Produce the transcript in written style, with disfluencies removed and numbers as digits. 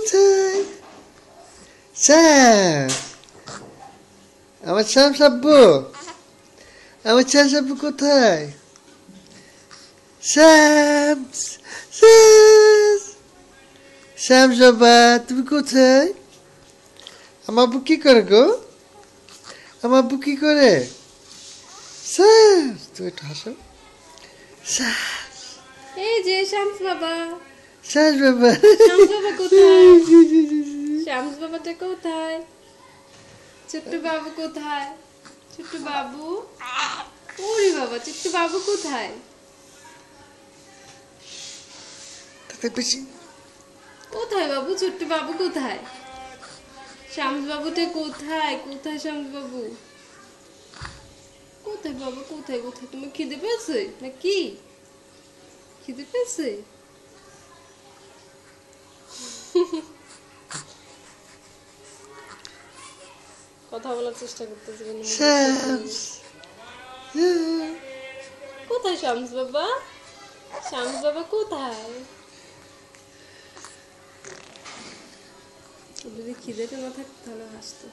কোথায়? স্যাম, আমার শ্যাম সাব্বু, আমার শ্যাম সাব্বু কোথায়? শ্যাম, শ্যাম, শ্যাম সাব্বা, তুমি কোথায়? আমার আব্বু কি করে গো? আমার আব্বু কি করে? স্যাম, তুমি একটু হাসো। এই যে শামস বাবা। শ্যাম বাবা, শামস বাবা কোথায়? শামস বাবাটা কোথায়? ছোট্ট বাবু কোথায়? ছোট্ট বাবু, ওরে বাবা, ছোট্ট বাবু কোথায়? তাতে বেশি কোথায় বাবু, ছোট্ট বাবু কোথায়? শামস বাবুটা কোথায়? কোথায় শামস বাবু? কোথায় বাবা, কোথায় কোথায়? তুমি খিদে পেয়েছে নাকি? খিদে পেয়েছে? কথা বলার চেষ্টা করতেছে কিন্তু মনে শ্যাম, হচ্ছে না। কোথায় শামস বাবা? শামস বাবা কোথায়? যদি খিদেটা না থাকতো তাহলে আসতো।